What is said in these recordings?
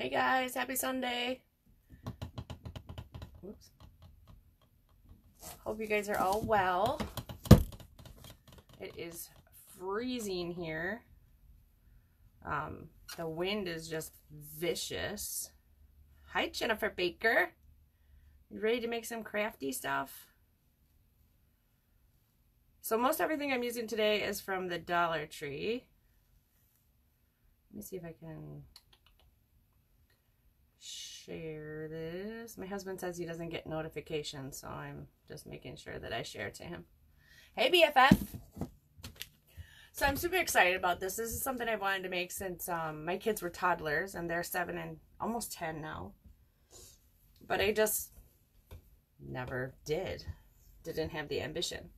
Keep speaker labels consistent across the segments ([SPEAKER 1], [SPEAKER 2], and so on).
[SPEAKER 1] Hey guys, happy Sunday. Oops. Hope you guys are all well. It is freezing here. The wind is just vicious. Hi, Jennifer Baker. You ready to make some crafty stuff? So most everything I'm using today is from the Dollar Tree. Let me see if I can share this. My husband says he doesn't get notifications, so I'm just making sure that I share to him. Hey, BFF. So I'm super excited about this. This is something I've wanted to make since my kids were toddlers, and they're 7 and almost 10 now. But I just never didn't have the ambition.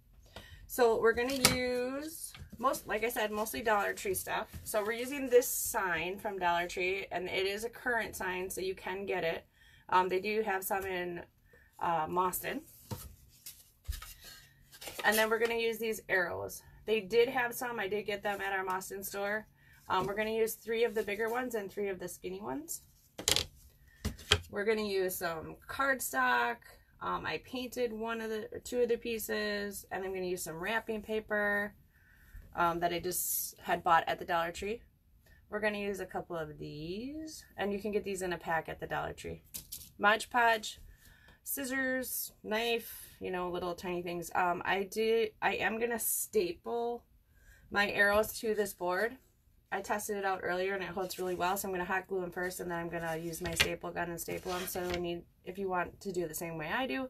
[SPEAKER 1] So we're going to use, like I said, mostly Dollar Tree stuff. So we're using this sign from Dollar Tree, and it is a current sign, so you can get it. They do have some in Boston. And then we're going to use these arrows. They did have some. I did get them at our Boston store. We're going to use 3 of the bigger ones and 3 of the skinny ones. We're going to use some cardstock. I painted 2 of the pieces, and I'm going to use some wrapping paper that I just had bought at the Dollar Tree. We're going to use a couple of these, and you can get these in a pack at the Dollar Tree. Mod Podge, scissors, knife, you know, little tiny things. I am going to staple my arrows to this board. I tested it out earlier and it holds really well, so I'm going to hot glue them first, and then I'm going to use my staple gun and staple them. So if you want to do the same way I do,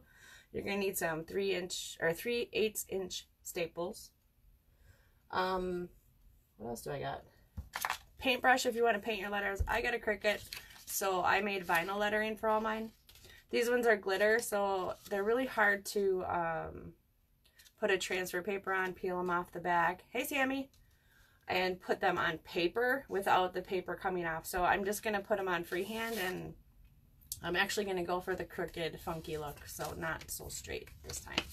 [SPEAKER 1] you're going to need some 3/8 inch staples. What else do I got? Paintbrush if you want to paint your letters. I got a Cricut, so I made vinyl lettering for all mine. These ones are glitter, so they're really hard to put a transfer paper on, peel them off the back. Hey, Sammy. And put them on paper without the paper coming off. So I'm just going to put them on freehand, and I'm actually going to go for the crooked, funky look, so not so straight this time.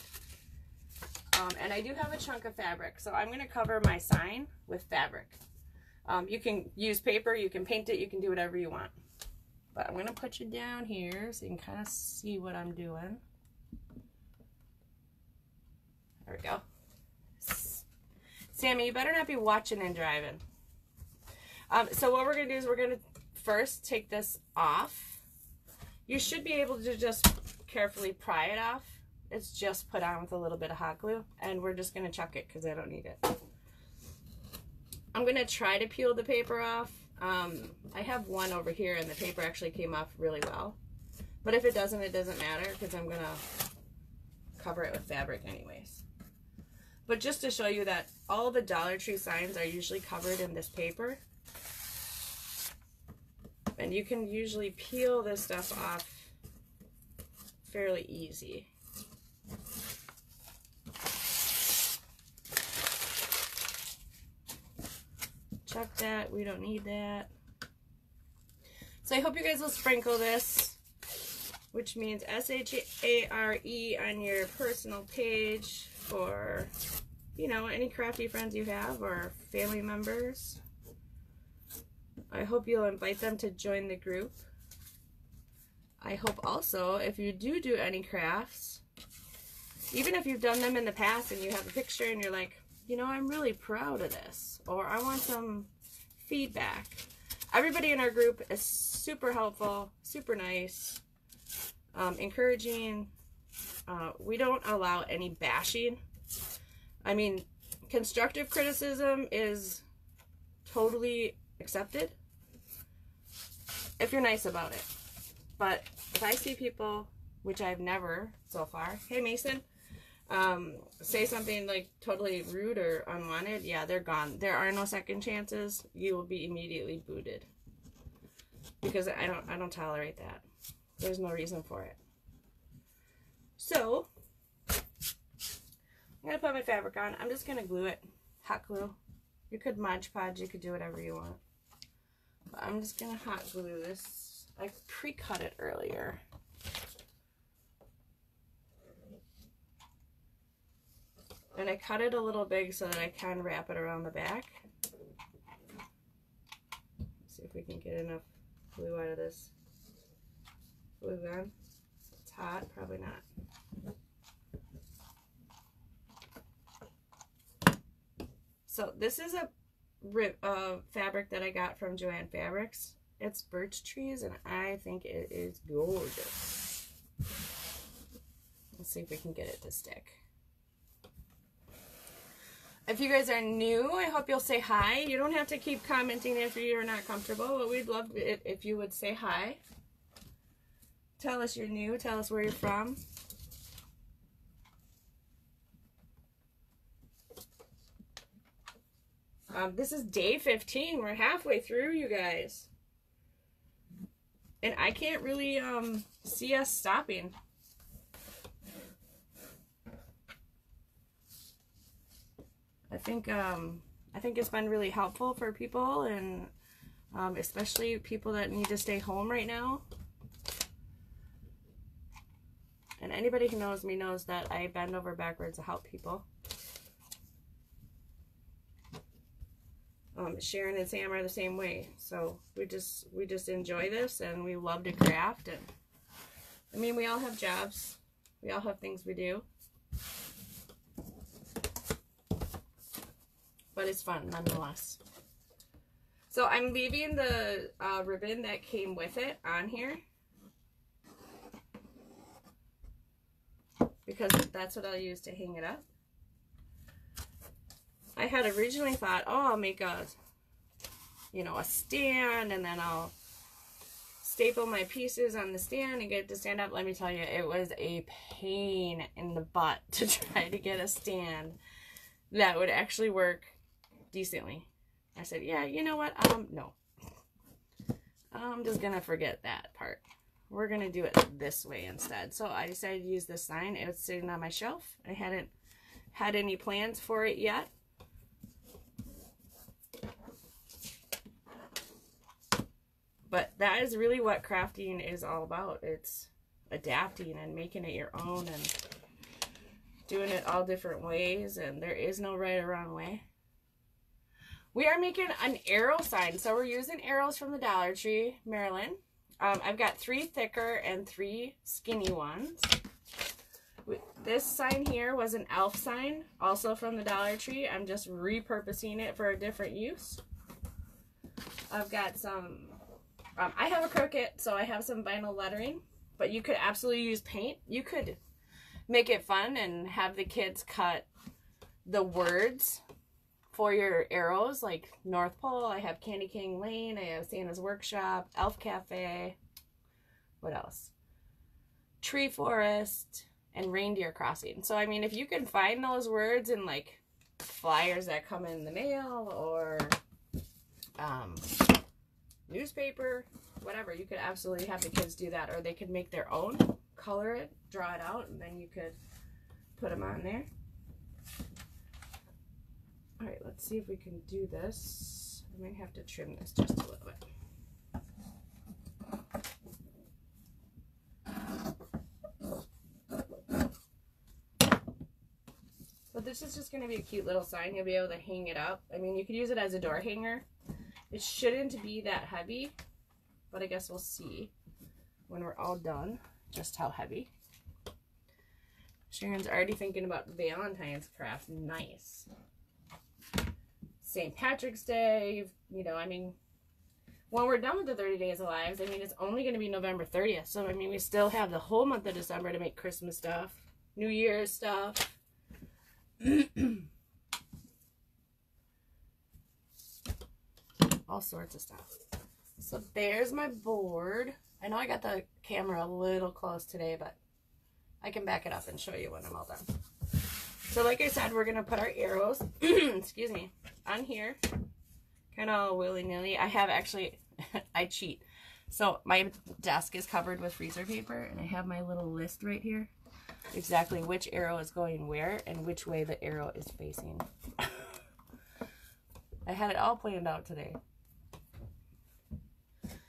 [SPEAKER 1] And I do have a chunk of fabric, so I'm going to cover my sign with fabric. You can use paper, you can paint it, you can do whatever you want. But I'm going to put you down here so you can kind of see what I'm doing. There we go. Sammy, you better not be watching and driving. So what we're going to do is we're going to first take this off. You should be able to just carefully pry it off. It's just put on with a little bit of hot glue, and we're just going to chuck it because I don't need it. I'm going to try to peel the paper off. I have one over here, and the paper actually came off really well. But if it doesn't matter, because I'm going to cover it with fabric anyways. But just to show you that all the Dollar Tree signs are usually covered in this paper. And you can usually peel this stuff off fairly easy. Chuck that, we don't need that. So I hope you guys will sprinkle this, which means S-H-A-R-E on your personal page for, you know, any crafty friends you have or family members. I hope you'll invite them to join the group. I hope also if you do any crafts, even if you've done them in the past and you have a picture and you're like, you know, I'm really proud of this, or I want some feedback. Everybody in our group is super helpful, super nice, encouraging. We don't allow any bashing. I mean, constructive criticism is totally accepted if you're nice about it. But if I see people, which I've never so far, hey Mason, say something like totally rude or unwanted, yeah, they're gone. There are no second chances. You will be immediately booted, because I don't tolerate that. There's no reason for it. So I'm gonna put my fabric on. I'm just gonna glue it, hot glue. You could Mod Podge, you could do whatever you want. But I'm just gonna hot glue this. I pre-cut it earlier. And I cut it a little big so that I can wrap it around the back. Let's see if we can get enough glue out of this glue gun. It's hot, probably not. So this is a fabric that I got from Joann Fabrics. It's birch trees, and I think it is gorgeous. Let's see if we can get it to stick. If you guys are new, I hope you'll say hi. You don't have to keep commenting if you're not comfortable, but we'd love it if you would say hi. Tell us you're new. Tell us where you're from. This is day 15. We're halfway through, you guys. And I can't really see us stopping. I think it's been really helpful for people, and especially people that need to stay home right now. And anybody who knows me knows that I bend over backwards to help people. Sharon and Sam are the same way, so we just enjoy this, and we love to craft. And I mean, we all have jobs, we all have things we do, but it's fun nonetheless. So I'm leaving the ribbon that came with it on here because that's what I'll use to hang it up. I had originally thought, oh, I'll make a stand, and then I'll staple my pieces on the stand and get it to stand up. Let me tell you, it was a pain in the butt to try to get a stand that would actually work decently. I said, yeah, you know what? No. I'm just going to forget that part. We're going to do it this way instead. So I decided to use this sign. It was sitting on my shelf. I hadn't had any plans for it yet. But that is really what crafting is all about. It's adapting and making it your own and doing it all different ways, and there is no right or wrong way. We are making an arrow sign, so we're using arrows from the Dollar Tree, Maryland. I've got 3 thicker and 3 skinny ones. This sign here was an elf sign, also from the Dollar Tree. I'm just repurposing it for a different use. I've got some... I have a Cricut, so I have some vinyl lettering, but you could absolutely use paint. You could make it fun and have the kids cut the words for your arrows, like North Pole. I have Candy King Lane. I have Santa's Workshop, Elf Cafe. What else? Tree Forest and Reindeer Crossing. So, I mean, if you can find those words in, like, flyers that come in the mail or newspaper, whatever, you could absolutely have the kids do that, or they could make their own, color it, draw it out, and then you could put them on there. All right, let's see if we can do this. I might have to trim this just a little bit. But this is just going to be a cute little sign. You'll be able to hang it up. I mean, you could use it as a door hanger. It shouldn't be that heavy, but I guess we'll see when we're all done just how heavy. Sharon's already thinking about Valentine's craft. Nice. St. Patrick's Day, you know, I mean, when we're done with the 30 Days of Lives, I mean, it's only going to be November 30th. So, I mean, we still have the whole month of December to make Christmas stuff, New Year's stuff. All sorts of stuff. So there's my board. I know I got the camera a little close today, but I can back it up and show you when I'm all done. So like I said, we're going to put our arrows, excuse me, on here. Kind of willy-nilly. I have actually, I cheat. So my desk is covered with freezer paper, and I have my little list right here. Exactly which arrow is going where and which way the arrow is facing. I had it all planned out today.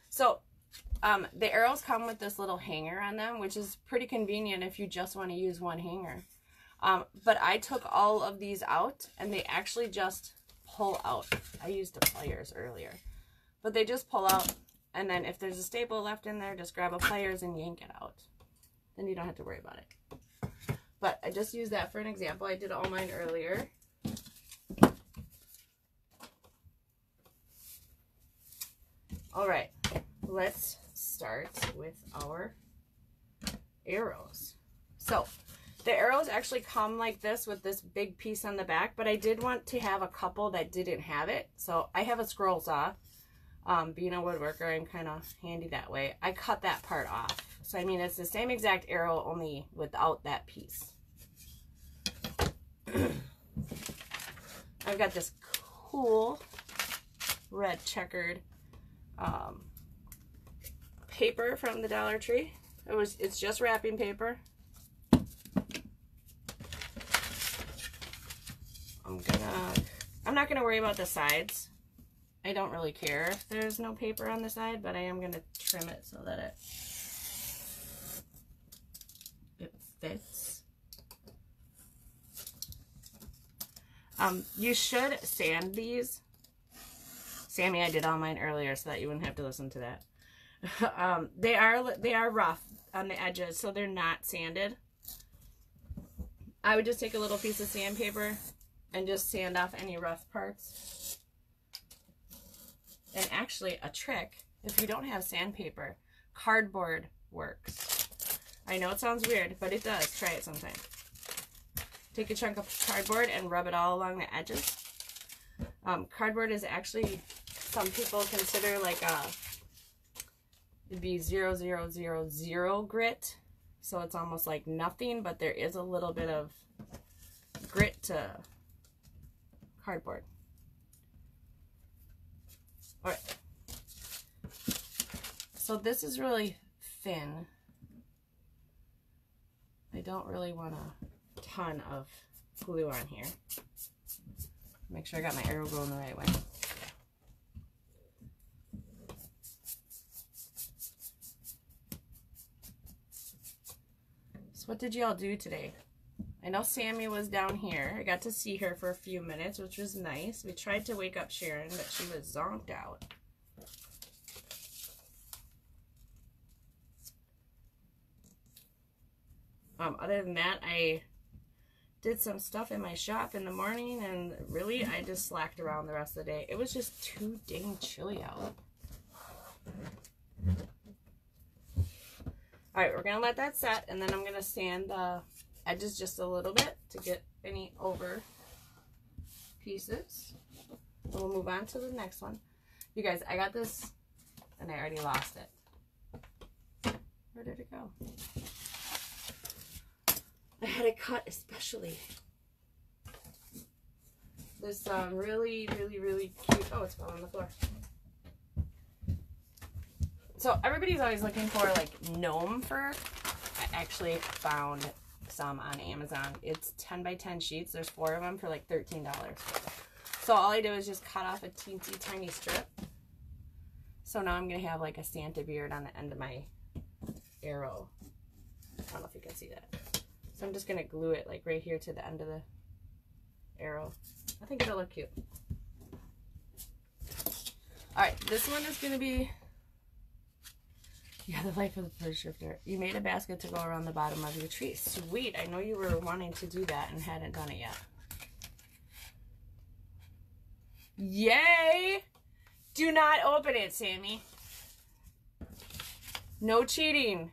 [SPEAKER 1] So, the arrows come with this little hanger on them, which is pretty convenient if you just want to use one hanger. But I took all of these out, and they actually just pull out. I used the pliers earlier. But they just pull out, And then if there's a staple left in there, just grab a pliers and yank it out. Then you don't have to worry about it. But I just used that for an example. I did all mine earlier. All right, let's start with our arrows. So the arrows actually come like this with this big piece on the back, but I did want to have a couple that didn't have it. So I have a scroll saw. Being a woodworker, I'm kind of handy that way. I cut that part off. So I mean, it's the same exact arrow, only without that piece. I've got this cool red checkered paper from the Dollar Tree. It's just wrapping paper. I'm not gonna worry about the sides. I don't really care if there's no paper on the side, but I am gonna trim it so that it fits. You should sand these. Sammy, I did all mine earlier so that you wouldn't have to listen to that. They are rough on the edges, so they're not sanded. I would just take a little piece of sandpaper and just sand off any rough parts. And actually, a trick, if you don't have sandpaper, cardboard works. I know it sounds weird, but it does. Try it sometime. Take a chunk of cardboard and rub it all along the edges. Cardboard is actually, some people consider like it'd be 0.000 grit. So it's almost like nothing, but there is a little bit of grit to cardboard. All right. So this is really thin. I don't really want a ton of glue on here. Make sure I got my arrow going the right way. So what did y'all do today? I know Sammy was down here. I got to see her for a few minutes, which was nice. We tried to wake up Sharon, but she was zonked out. Other than that, I did some stuff in my shop in the morning, and really, I just slacked around the rest of the day. It was just too dang chilly out. All right, we're going to let that set, and then I'm going to sand the edges just a little bit to get any over pieces. We'll move on to the next one. You guys, I got this, and I already lost it. Where did it go? I had it cut especially. This really cute, oh, it's fell on the floor. So everybody's always looking for like gnome fur. I actually found some on Amazon. It's 10 by 10 sheets. There's 4 of them for like $13. So all I do is just cut off a teensy tiny strip. So now I'm going to have like a Santa beard on the end of my arrow. I don't know if you can see that. So I'm just going to glue it like right here to the end of the arrow. I think it'll look cute. Alright, this one is going to be, yeah, the life of the bird shifter. You made a basket to go around the bottom of your tree. Sweet. I know you were wanting to do that and hadn't done it yet. Yay! Do not open it, Sammy. No cheating.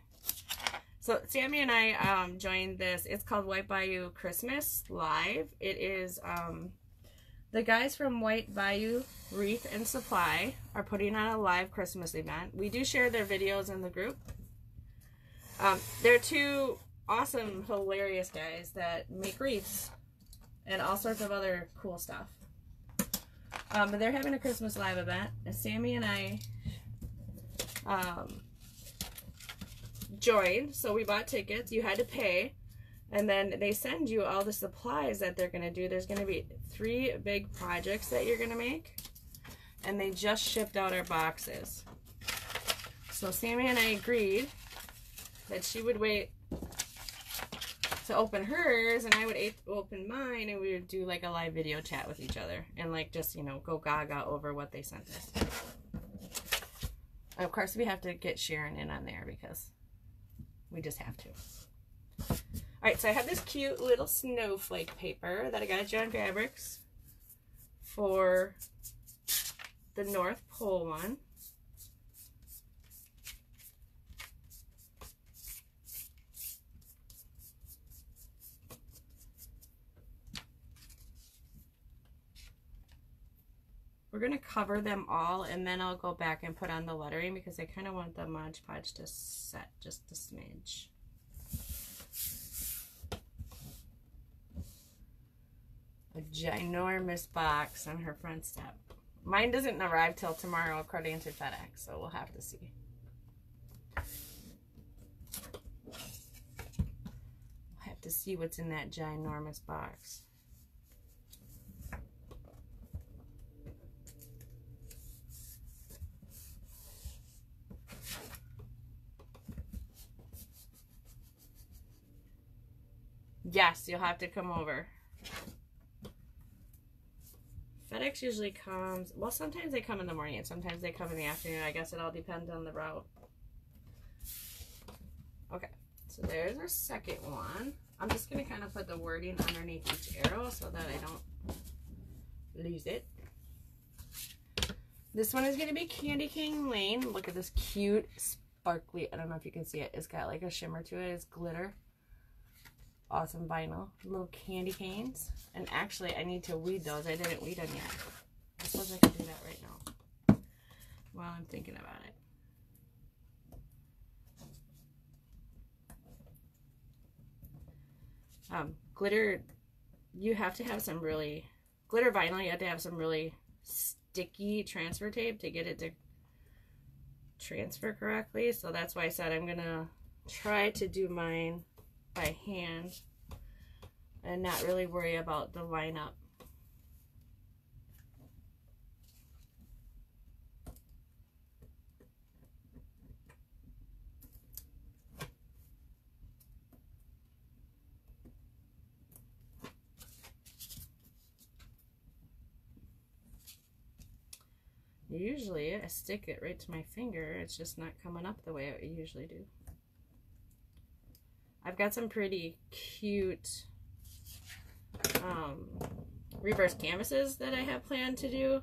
[SPEAKER 1] So Sammy and I joined this. It's called White Bayou Christmas Live. It is the guys from White Bayou Wreath and Supply are putting on a live Christmas event. We do share their videos in the group. They're 2 awesome, hilarious guys that make wreaths and all sorts of other cool stuff. But they're having a Christmas live event. And Sammy and I joined, so we bought tickets. You had to pay, and then they send you all the supplies that they're going to do. There's going to be 3 big projects that you're going to make, and they just shipped out our boxes. So Sammy and I agreed that she would wait to open hers, and I would open mine, and we would do like a live video chat with each other, and like just, you know, go gaga over what they sent us. Of course, we have to get Sharon in on there because we just have to. All right, so I have this cute little snowflake paper that I got at John Fabrics for the North Pole one. We're going to cover them all, and then I'll go back and put on the lettering because I kind of want the Mod Podge to set just a smidge. A ginormous box on her front step. Mine doesn't arrive till tomorrow according to FedEx, so we'll have to see. We'll have to see what's in that ginormous box. Yes, you'll have to come over. FedEx usually comes, well, sometimes they come in the morning and sometimes they come in the afternoon. I guess it all depends on the route. Okay, so there's our second one. I'm just going to kind of put the wording underneath each arrow so that I don't lose it. This one is going to be Candy Cane Lane. Look at this cute, sparkly, I don't know if you can see it. It's got like a shimmer to it. It's glitter. Awesome vinyl. Little candy canes. And actually, I need to weed those. I didn't weed them yet. I suppose I can do that right now while I'm thinking about it. Glitter, you have to have some really, glitter vinyl, you have to have some really sticky transfer tape to get it to transfer correctly. So that's why I said I'm going to try to do mine by hand and not really worry about the lineup. Usually I stick it right to my finger, it's just not coming up the way I usually do. I've got some pretty cute reverse canvases that I have planned to do.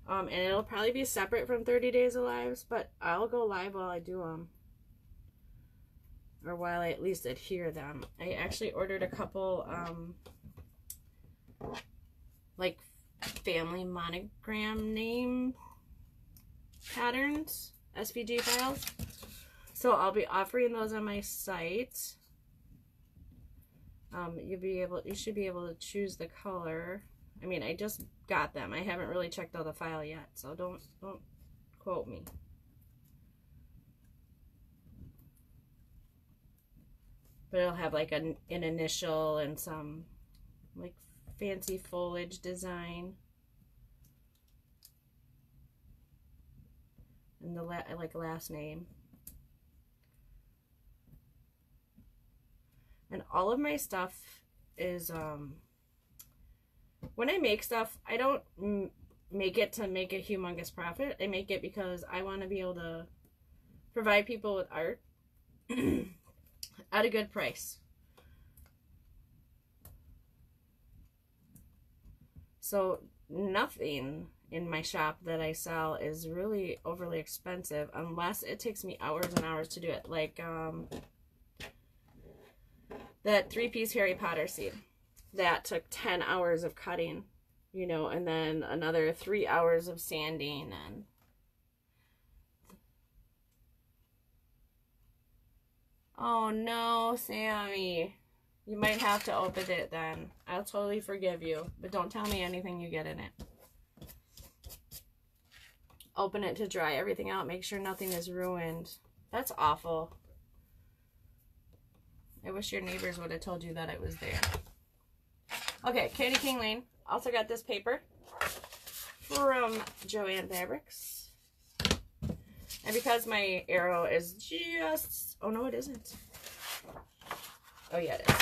[SPEAKER 1] And it'll probably be separate from 30 Days of Lives, but I'll go live while I do them. Or while I at least adhere them. I actually ordered a couple, like, family monogram name patterns, SVG files. So I'll be offering those on my site. You should be able to choose the color. I mean, I just got them. I haven't really checked out the file yet, so don't quote me. But it'll have like an initial and some like fancy foliage design. And the like last name. And all of my stuff is, when I make stuff, I don't make it to make a humongous profit. I make it because I want to be able to provide people with art at a good price. So nothing in my shop that I sell is really overly expensive unless it takes me hours and hours to do it. Like, that 3-piece Harry Potter scene that took 10 hours of cutting, you know, and then another 3 hours of sanding. And oh no, Sammy, you might have to open it then. I'll totally forgive you, but don't tell me anything you get in it. Open it to dry everything out, make sure nothing is ruined. That's awful. I wish your neighbors would have told you that it was there. Okay, Candy Cane Lane. Also got this paper from Joann Fabrics. And because my arrow is just... Oh, no, it isn't. Oh, yeah, it is.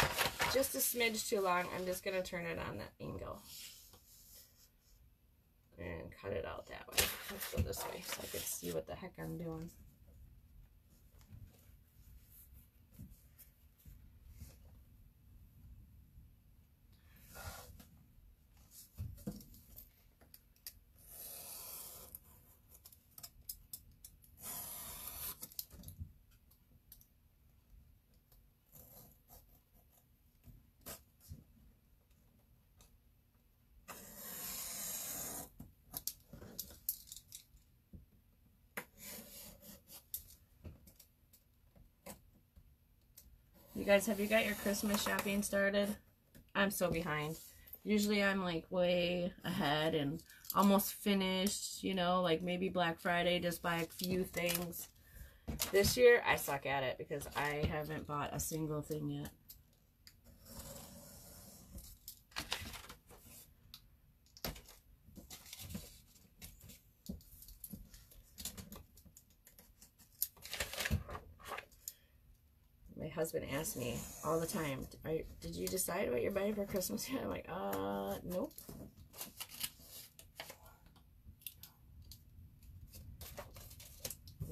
[SPEAKER 1] Just a smidge too long. I'm just going to turn it on that angle. And cut it out that way. Let's go this way so I can see what the heck I'm doing. You guys, have you got your Christmas shopping started? I'm so behind. Usually I'm like way ahead and almost finished, you know, like maybe Black Friday, just buy a few things. This year, I suck at it because I haven't bought a single thing yet. My husband asks me all the time, did you decide what you're buying for Christmas yet? I'm like, nope.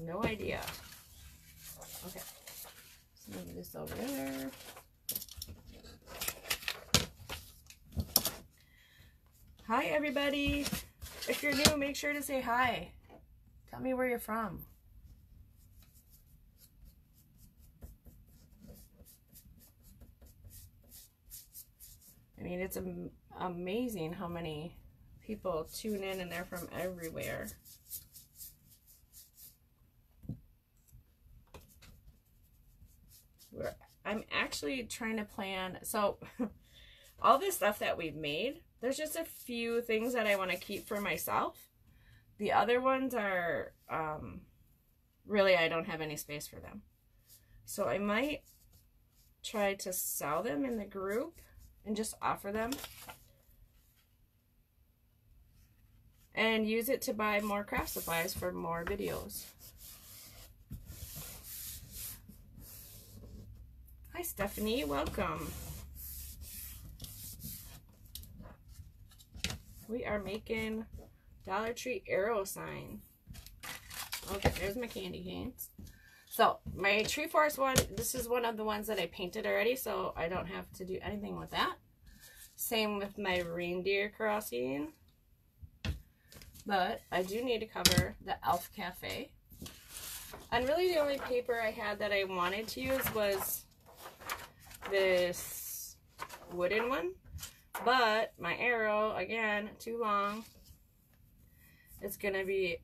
[SPEAKER 1] No idea. Okay. Let's move this over there. Hi, everybody. If you're new, make sure to say hi. Tell me where you're from. I mean, it's amazing how many people tune in and they're from everywhere. I'm actually trying to plan, so all this stuff that we've made, there's just a few things that I want to keep for myself. The other ones are, really, I don't have any space for them. So I might try to sell them in the group and just offer them and use it to buy more craft supplies for more videos. Hi Stephanie, welcome. We are making Dollar Tree arrow sign. Okay, there's my candy canes. So my Tree Forest one, this is one of the ones that I painted already, so I don't have to do anything with that. Same with my Reindeer Crossing. But I do need to cover the Elf Cafe. And really the only paper I had that I wanted to use was this wooden one. But my arrow, again, too long. It's going to be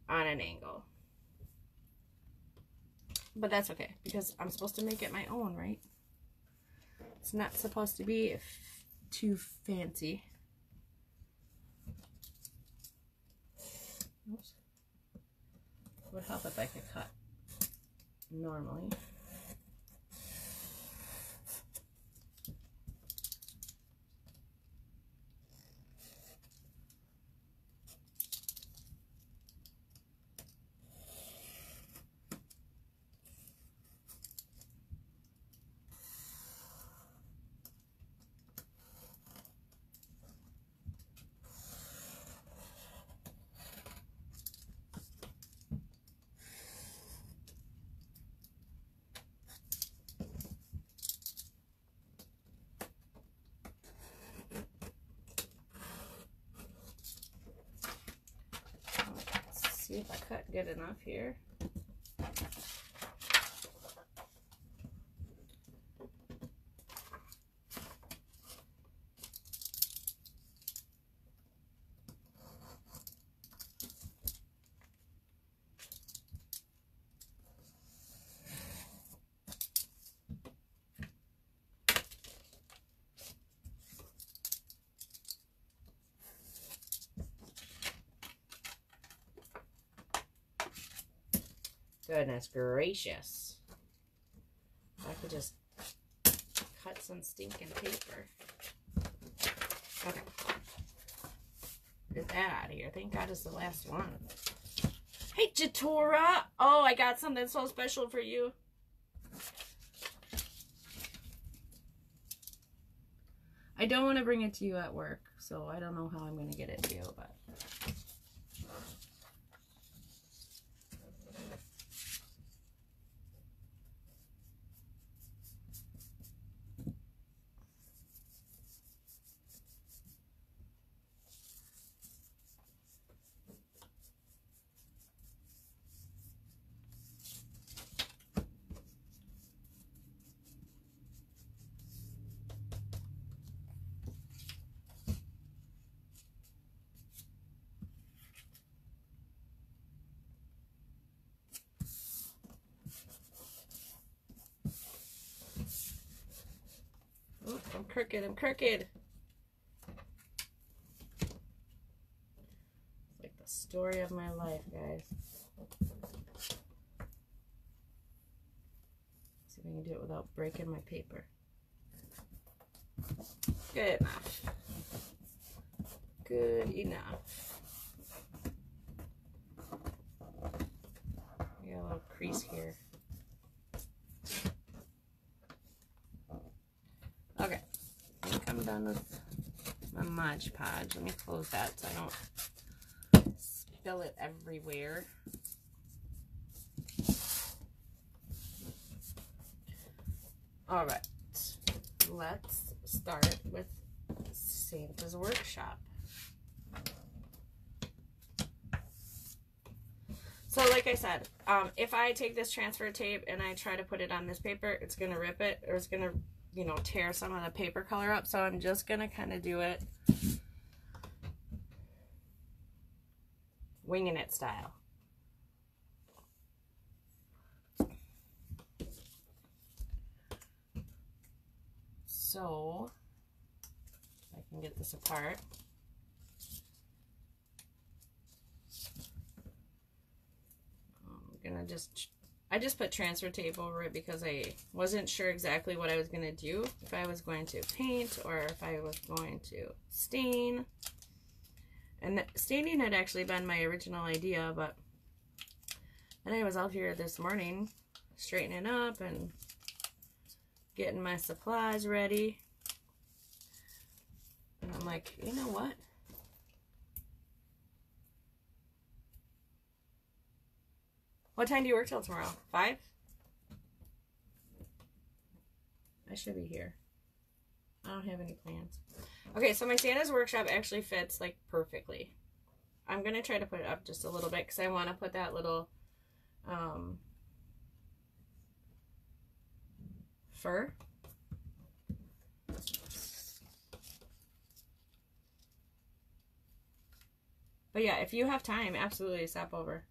[SPEAKER 1] on an angle. But that's okay, because I'm supposed to make it my own, right? It's not supposed to be too fancy. Oops. It would help if I could cut normally. See if I cut good enough here. Goodness gracious. I could just cut some stinking paper. Okay. Get that out of here. Thank God it's the last one. Hey, Jatora. Oh, I got something so special for you. I don't want to bring it to you at work, so I don't know how I'm going to get it to you, but crooked, I'm crooked. It's like the story of my life, guys. See if I can do it without breaking my paper. Good enough. Good enough. We got a little crease here. Okay, I think I'm done with my Mod Podge. Let me close that so I don't spill it everywhere. All right, let's start with Santa's Workshop. So like I said, if I take this transfer tape and I try to put it on this paper, it's going to rip it, or it's going to, you know, tear some of the paper color up. So I'm just going to kind of do it winging it style. So I can get this apart. I just put transfer tape over it because I wasn't sure exactly what I was going to do. If I was going to paint or if I was going to stain. And staining had actually been my original idea, but then I was out here this morning straightening up and getting my supplies ready. And I'm like, you know what? What time do you work till tomorrow? 5? I should be here. I don't have any plans. Okay, so my Santa's Workshop actually fits like perfectly. I'm going to try to put it up just a little bit because I want to put that little fur. But yeah, if you have time, absolutely stop over.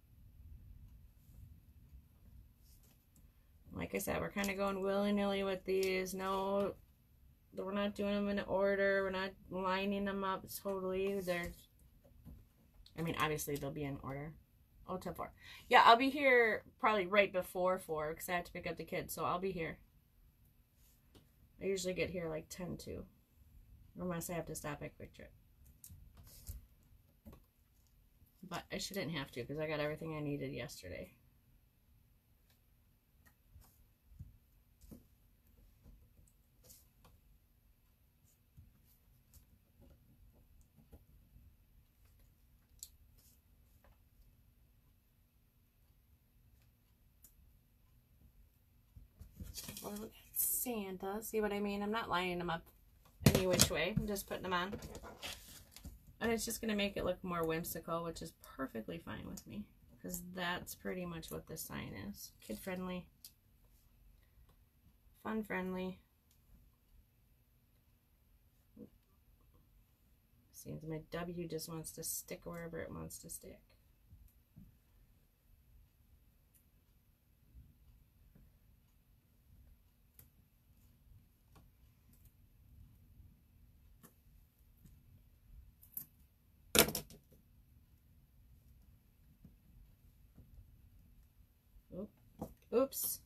[SPEAKER 1] Like I said, we're kind of going willy-nilly with these. No, we're not doing them in order. We're not lining them up totally. I mean, obviously they'll be in order. Oh, till 4. Yeah, I'll be here probably right before 4 because I have to pick up the kids. So I'll be here. I usually get here like 10 to. Unless I have to stop at Quick Trip. But I shouldn't have to because I got everything I needed yesterday. Well, Santa, see what I mean? I'm not lining them up any which way. I'm just putting them on. And it's just going to make it look more whimsical, which is perfectly fine with me. Because that's pretty much what this sign is. Kid-friendly. Fun-friendly. Seems my W just wants to stick wherever it wants to stick. Oops.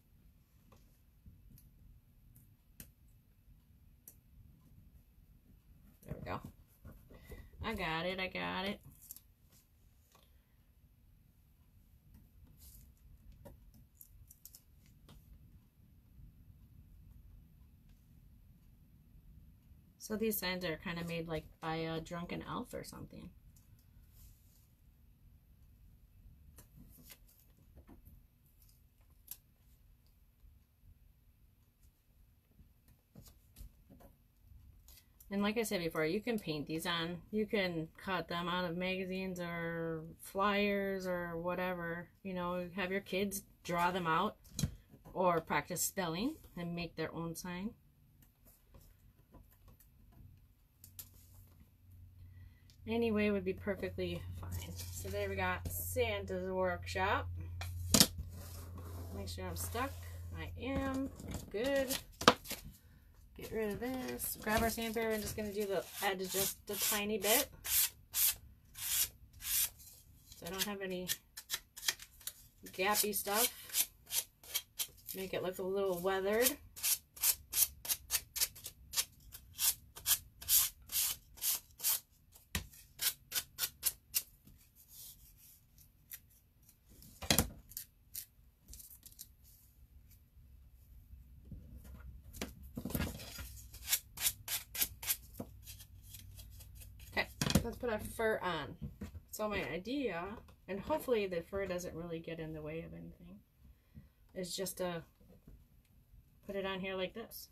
[SPEAKER 1] There we go. I got it. I got it. So these signs are kind of made like by a drunken elf or something. And like I said before, you can paint these on. You can cut them out of magazines or flyers or whatever. You know, have your kids draw them out or practice spelling and make their own sign. Anyway, would be perfectly fine. So there we got Santa's Workshop. Make sure I'm stuck. I am. Good. Get rid of this. Grab our sandpaper and just going to do the edge just a tiny bit. So I don't have any gappy stuff. Make it look a little weathered. Let's put our fur on. So my idea, and hopefully the fur doesn't really get in the way of anything, is just to put it on here like this.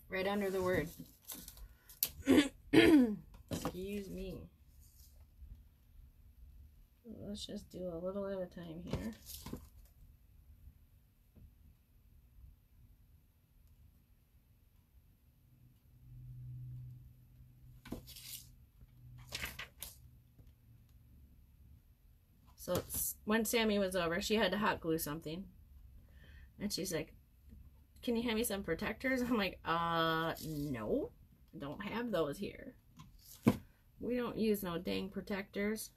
[SPEAKER 1] Right under the word. Excuse me. Let's just do a little at a time here. So when Sammy was over, she had to hot glue something. And she's like, can you hand me some protectors? I'm like, no. Don't have those here. We don't use no dang protectors.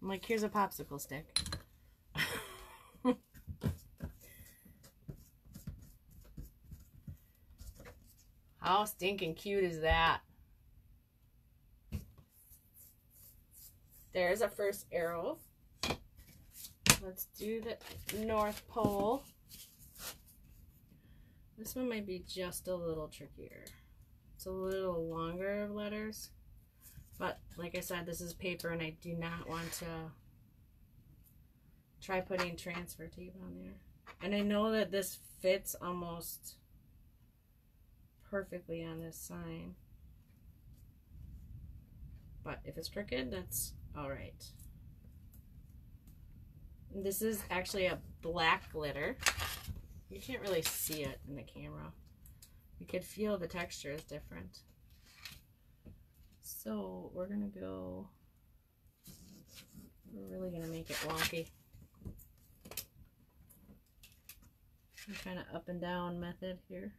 [SPEAKER 1] I'm like, here's a popsicle stick. How stinking cute is that? There's our first arrow. Let's do the North Pole. This one might be just a little trickier. It's a little longer of letters. But like I said, this is paper and I do not want to try putting transfer tape on there. And I know that this fits almost perfectly on this sign, but if it's crooked, that's all right. This is actually a black glitter. You can't really see it in the camera. You could feel the texture is different. So we're gonna go, we're really gonna make it wonky. Some kind of up and down method here.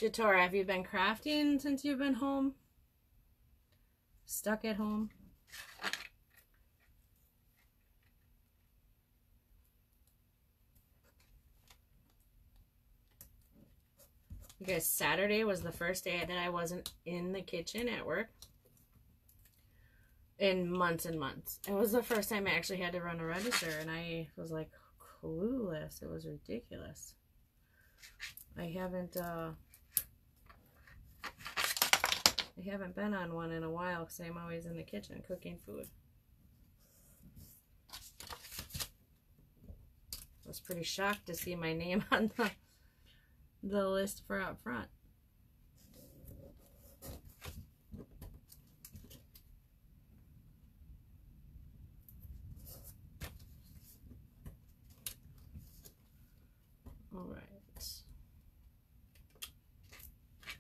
[SPEAKER 1] Jatora, have you been crafting since you've been home? Stuck at home? You guys, Saturday was the first day that I wasn't in the kitchen at work in months and months. It was the first time I actually had to run a register, and I was like clueless. It was ridiculous. I haven't been on one in a while because I'm always in the kitchen cooking food. I was pretty shocked to see my name on the list for up front. All right.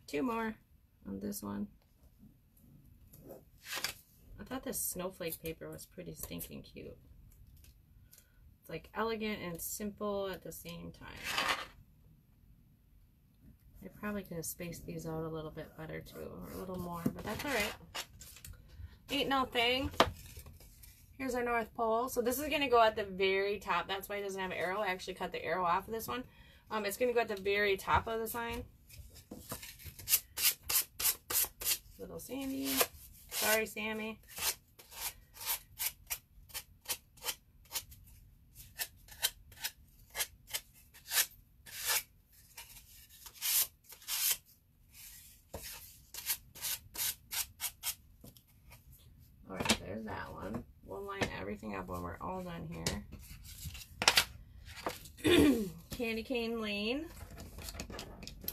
[SPEAKER 1] 2 more on this one. I thought this snowflake paper was pretty stinking cute. It's like elegant and simple at the same time. I probably could have spaced these out a little bit better too, or a little more, but that's all right. Ain't no thing. Here's our North Pole. So this is going to go at the very top. That's why it doesn't have an arrow. I actually cut the arrow off of this one. It's going to go at the very top of the sign. Little Sammy. Sorry, Sammy. Alright, there's that one. We'll line everything up when we're all done here. Candy Cane Lane.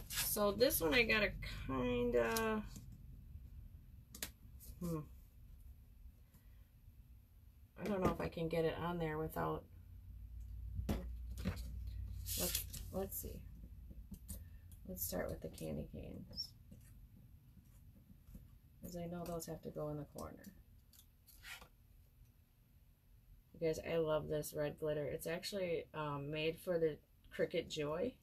[SPEAKER 1] So this one I gotta kinda... I don't know if I can get it on there without... Let's see. Let's start with the candy canes. because I know those have to go in the corner. You guys, I love this red glitter. It's actually made for the Cricut Joy.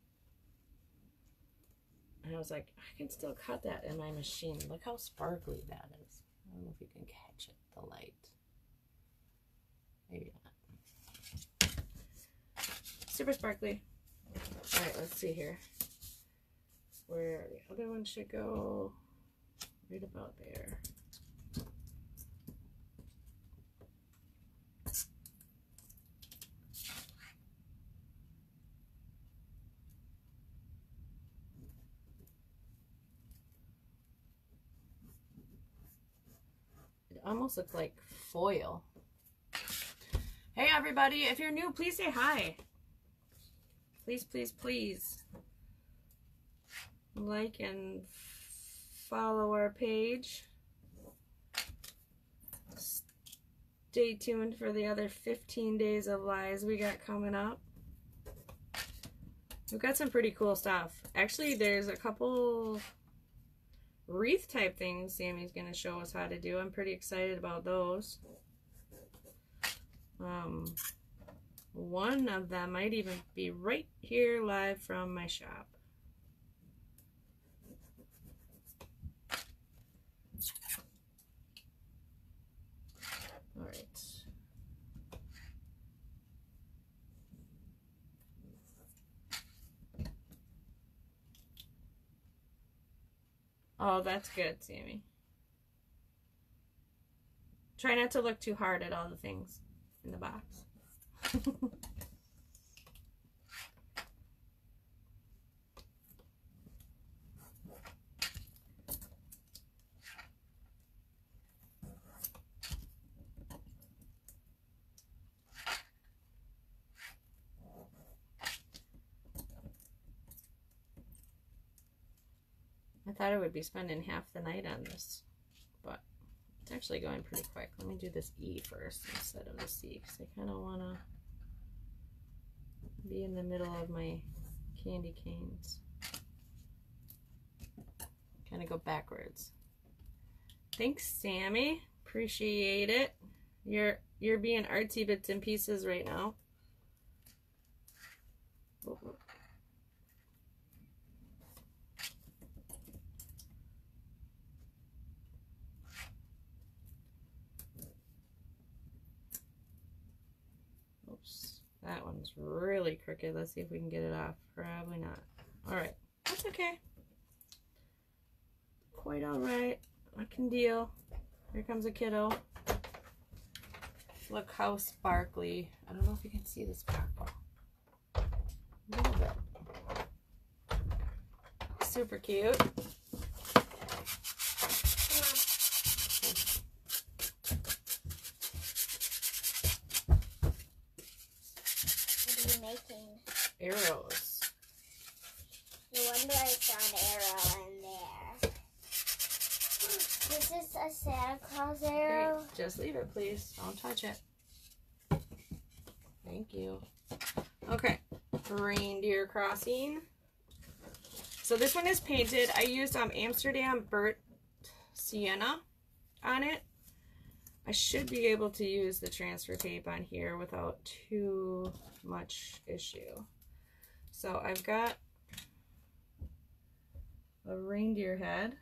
[SPEAKER 1] And I was like, I can still cut that in my machine. Look how sparkly that is. I don't know if you can catch it, the light. Maybe not. Super sparkly. All right, let's see here. Where the other one should go, right about there. It almost looks like foil. Hey everybody, if you're new, please say hi. Please, please, please. Like and follow our page. Stay tuned for the other 15 days of lives we got coming up. We've got some pretty cool stuff. Actually, there's a couple wreath type things Sammy's going to show us how to do. I'm pretty excited about those. One of them might even be right here live from my shop. All right. Oh, that's good, Sammy. Try not to look too hard at all the things in the box. I thought I would be spending half the night on this, but it's actually going pretty quick. Let me do this E first instead of the C, because I kind of want to be in the middle of my candy canes. Kind of go backwards. Thanks, Sammy. Appreciate it. You're being artsy bits and pieces right now. Oh. That one's really crooked. Let's see if we can get it off. Probably not. Alright. That's okay. Quite alright. I can deal. Here comes a kiddo. Look how sparkly. I don't know if you can see the sparkle. A little bit. Super cute. Arrows.
[SPEAKER 2] No wonder I saw an arrow in there. This is a Santa Claus arrow.
[SPEAKER 1] Okay, just leave it, please. Don't touch it. Thank you. Okay, Reindeer Crossing. So this one is painted. I used Amsterdam Burnt Sienna on it. I should be able to use the transfer tape on here without too much issue. So I've got a reindeer head.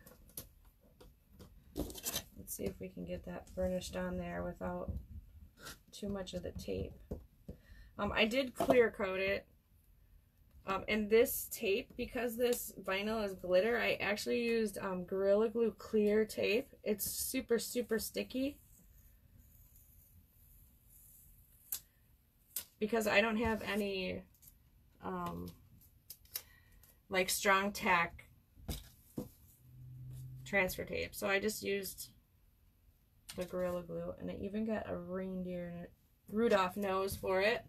[SPEAKER 1] Let's see if we can get that burnished on there without too much of the tape. I did clear coat it. And this tape, because this vinyl is glitter, I actually used Gorilla Glue clear tape. It's super, super sticky. Because I don't have any like strong tack transfer tape, so I just used the Gorilla Glue, and I even got a reindeer Rudolph nose for it.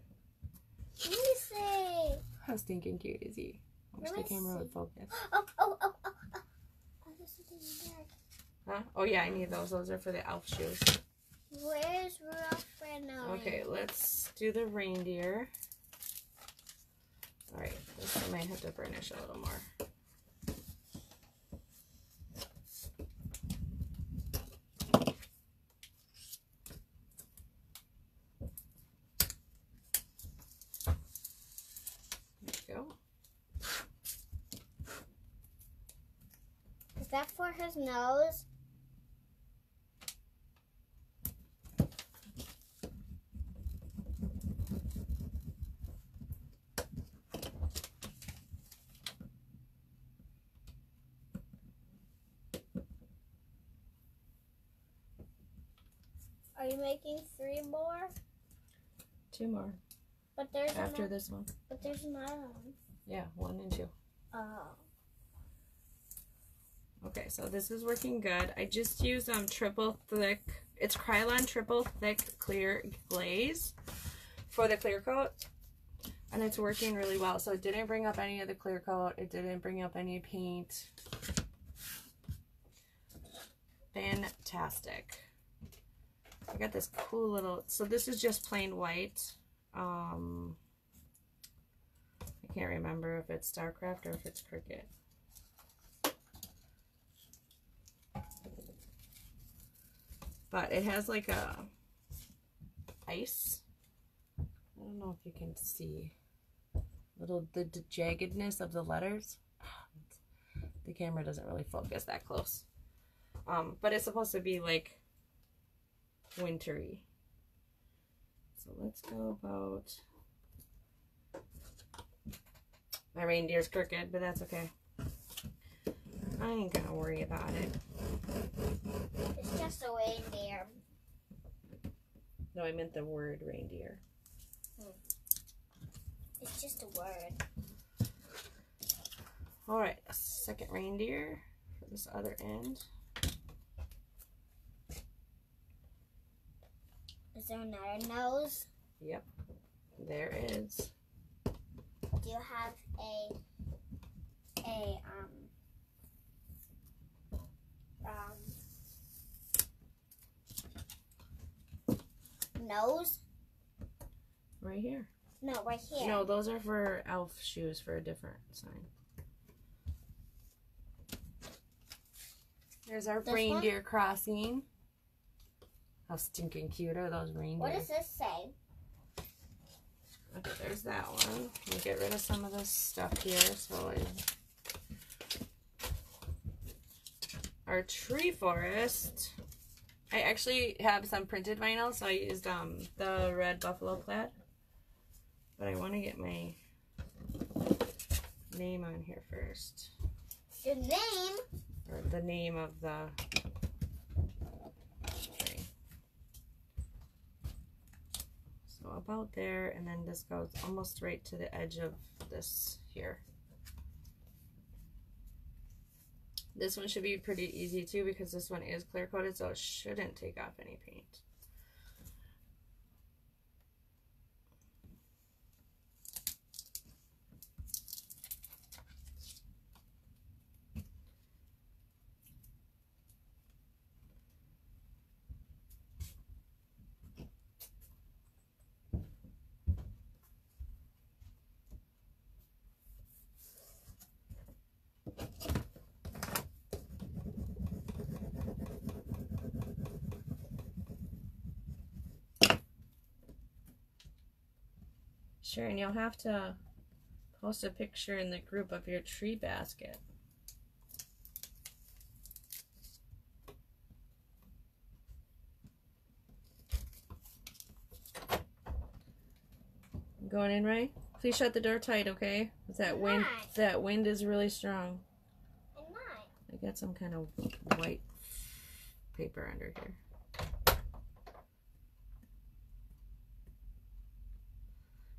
[SPEAKER 2] Let me see.
[SPEAKER 1] How stinking cute is he? I wish the camera would focus.
[SPEAKER 2] Oh, oh, oh, oh, oh. Oh, there's something in the bag.
[SPEAKER 1] Huh? Oh yeah, I need those. Those are for the elf shoes.
[SPEAKER 2] Where's Rudolph right now?
[SPEAKER 1] Okay, let's do the reindeer. Alright, this I might have to burnish a little more.
[SPEAKER 2] that for his nose? Are you making 3 more?
[SPEAKER 1] 2 more.
[SPEAKER 2] But there's
[SPEAKER 1] After this one.
[SPEAKER 2] But there's another one.
[SPEAKER 1] Yeah, 1 and 2.
[SPEAKER 2] Oh.
[SPEAKER 1] Okay, so this is working good. I just used triple thick. It's Krylon triple thick clear glaze for the clear coat, and it's working really well. So it didn't bring up any of the clear coat. It didn't bring up any paint. Fantastic. I got this cool little. So this is just plain white. I can't remember if it's Starcraft or if it's Cricut. But it has like a ice. I don't know if you can see the jaggedness of the letters. The camera doesn't really focus that close. But it's supposed to be like wintry. So let's go about. My reindeer's crooked, but that's okay. I ain't gonna worry about it.
[SPEAKER 2] It's just a reindeer.
[SPEAKER 1] No, I meant the word reindeer.
[SPEAKER 2] It's just a word.
[SPEAKER 1] Alright, a second reindeer for this other end.
[SPEAKER 2] Is there another nose?
[SPEAKER 1] Yep, there is.
[SPEAKER 2] Do you have a nose?
[SPEAKER 1] Right here.
[SPEAKER 2] No, right here.
[SPEAKER 1] No, those are for elf shoes for a different sign. There's our
[SPEAKER 2] This
[SPEAKER 1] Reindeer Crossing. How stinking cute are those reindeer?
[SPEAKER 2] What does this say?
[SPEAKER 1] Okay, there's that one. Let me get rid of some of this stuff here. So our tree forest. I actually have some printed vinyl, so I used the red buffalo plaid. But I want to get my name on here first.
[SPEAKER 2] Your name?
[SPEAKER 1] Or the name of the tree. So about there, and then this goes almost right to the edge of this here. This one should be pretty easy too because this one is clear coated, so it shouldn't take off any paint. Sure, and you'll have to post a picture in the group of your tree basket. Going in, right? Please shut the door tight, okay? That wind is really strong.
[SPEAKER 2] I'm not.
[SPEAKER 1] I got some kind of white paper under here.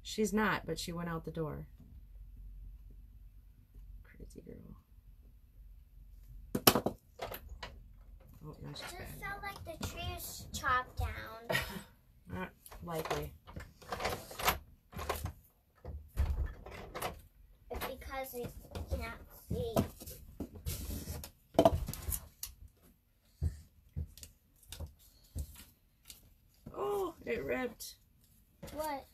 [SPEAKER 1] She's not, but she went out the door. Crazy girl. Oh, no, she's
[SPEAKER 2] It
[SPEAKER 1] back.
[SPEAKER 2] just felt like the tree was chopped down.
[SPEAKER 1] Not likely.
[SPEAKER 2] It's because we can't see.
[SPEAKER 1] Oh, it ripped.
[SPEAKER 2] What?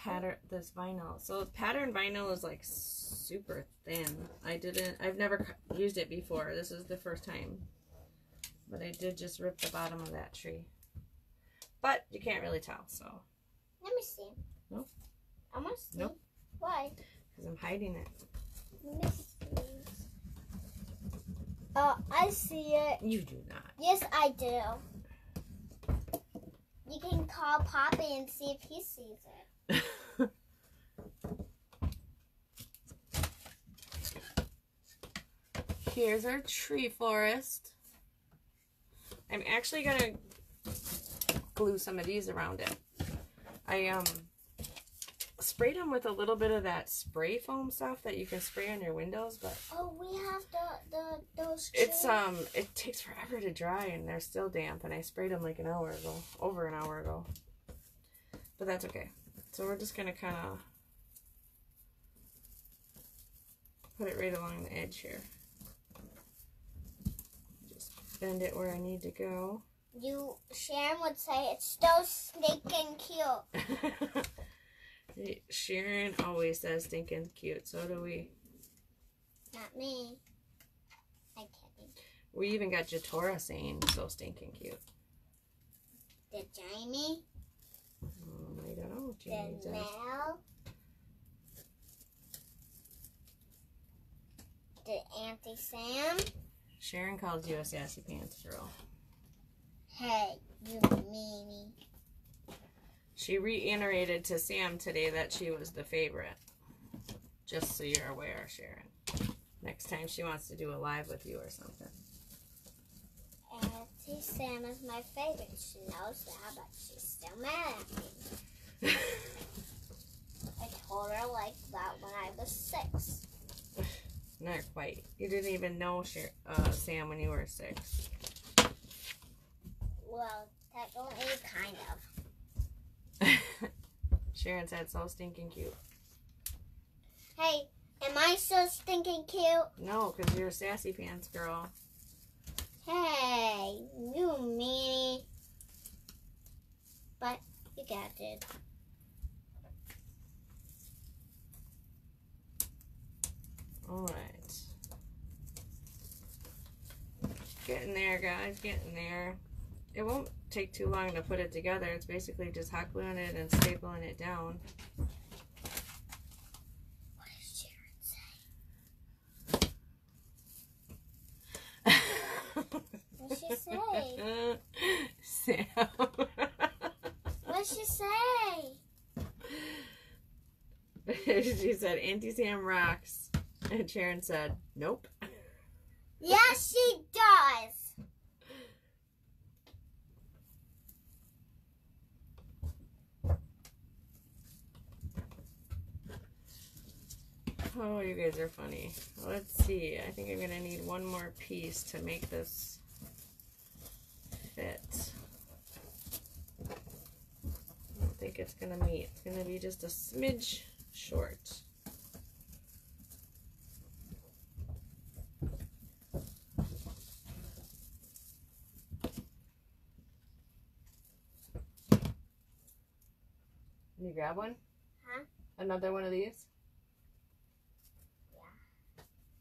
[SPEAKER 1] Pattern this vinyl. So pattern vinyl is like super thin. I've never used it before. This is the first time. But I did just rip the bottom of that tree. But you can't really tell, so.
[SPEAKER 2] Let me see.
[SPEAKER 1] Nope.
[SPEAKER 2] I want to see.
[SPEAKER 1] Nope.
[SPEAKER 2] Why?
[SPEAKER 1] Because I'm hiding it.
[SPEAKER 2] Let me see. Oh, I see it.
[SPEAKER 1] You do not.
[SPEAKER 2] Yes, I do. You can call Poppy and see if he sees it.
[SPEAKER 1] Here's our tree forest. I'm actually gonna glue some of these around it. I sprayed them with a little bit of that spray foam stuff that you can spray on your windows, but
[SPEAKER 2] oh, we have those trees.
[SPEAKER 1] it's it takes forever to dry and they're still damp, and I sprayed them like over an hour ago. But that's okay. So we're just gonna kind of put it right along the edge here. Just bend it where I need to go.
[SPEAKER 2] Sharon would say it's so stinking cute.
[SPEAKER 1] Sharon always says stinking cute. So do we.
[SPEAKER 2] Not me. I can't.
[SPEAKER 1] We even got Jatora saying so stinking cute.
[SPEAKER 2] Did Jamie?
[SPEAKER 1] I don't know. Jamie
[SPEAKER 2] Did Mel? Did Auntie Sam?
[SPEAKER 1] Sharon calls you a sassy pants girl.
[SPEAKER 2] Hey, you meanie.
[SPEAKER 1] She reiterated to Sam today that she was the favorite. Just so you're aware, Sharon. Next time she wants to do a live with you or something.
[SPEAKER 2] Auntie Sam is my favorite. She knows that, but she's still mad at me. I told her like that when I was 6.
[SPEAKER 1] Not quite. You didn't even know Sam when you were 6.
[SPEAKER 2] Well, technically, kind of.
[SPEAKER 1] Sharon said so stinking cute.
[SPEAKER 2] Hey, am I so stinking cute?
[SPEAKER 1] No, because you're a sassy pants girl.
[SPEAKER 2] Hey, you meanie. But you got it.
[SPEAKER 1] Alright. Getting there, guys. Getting there. It won't take too long to put it together. It's basically just hot gluing it and stapling it down.
[SPEAKER 2] What does Sharon say? What'd she say?
[SPEAKER 1] Sam.
[SPEAKER 2] What'd she say?
[SPEAKER 1] She said, Auntie Sam rocks. And Sharon said, nope.
[SPEAKER 2] Yes, she does.
[SPEAKER 1] Oh, you guys are funny. Let's see. I think I'm going to need one more piece to make this fit. I don't think it's going to meet. It's going to be just a smidge short. Can you grab one?
[SPEAKER 2] Huh?
[SPEAKER 1] Another one of these?
[SPEAKER 2] Yeah.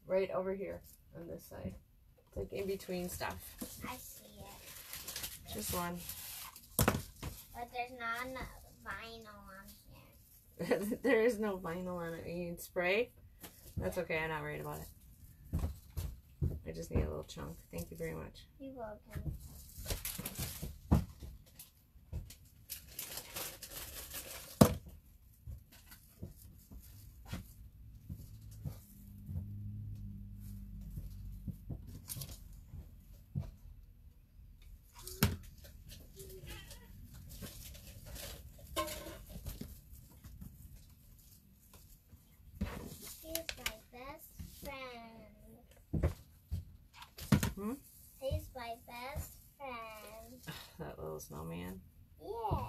[SPEAKER 1] Right over here on this side. It's like in between stuff.
[SPEAKER 2] I see it.
[SPEAKER 1] Just one.
[SPEAKER 2] But there's not enough vinyl on here.
[SPEAKER 1] There is no vinyl on it. You need spray? That's okay. I'm not worried about it. I just need a little chunk. Thank you very much.
[SPEAKER 2] You're welcome. He's my best friend.
[SPEAKER 1] That little snowman.
[SPEAKER 2] Yeah,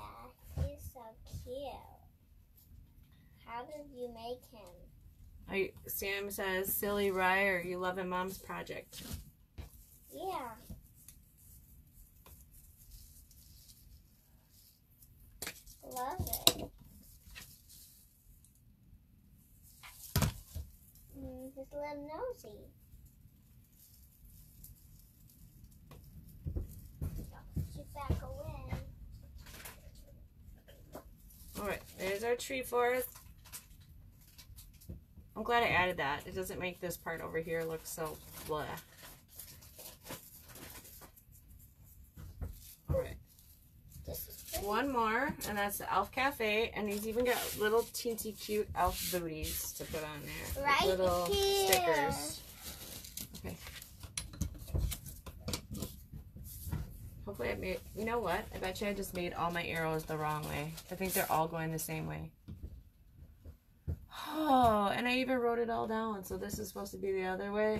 [SPEAKER 2] he's so cute. How did you make him?
[SPEAKER 1] Sam says, silly Ryer, you loving Mom's project.
[SPEAKER 2] Yeah. Love it. His little nosy. Back away.
[SPEAKER 1] Alright, there's our tree forest. I'm glad I added that. It doesn't make this part over here look so blah. one more, and that's the Elf Cafe, and he's even got little teensy cute elf booties to put on there.
[SPEAKER 2] Right
[SPEAKER 1] like little
[SPEAKER 2] here.
[SPEAKER 1] stickers. Okay. Hopefully I made, you know what? I bet you I just made all my arrows the wrong way. I think they're all going the same way. Oh, and I even wrote it all down, so this is supposed to be the other way.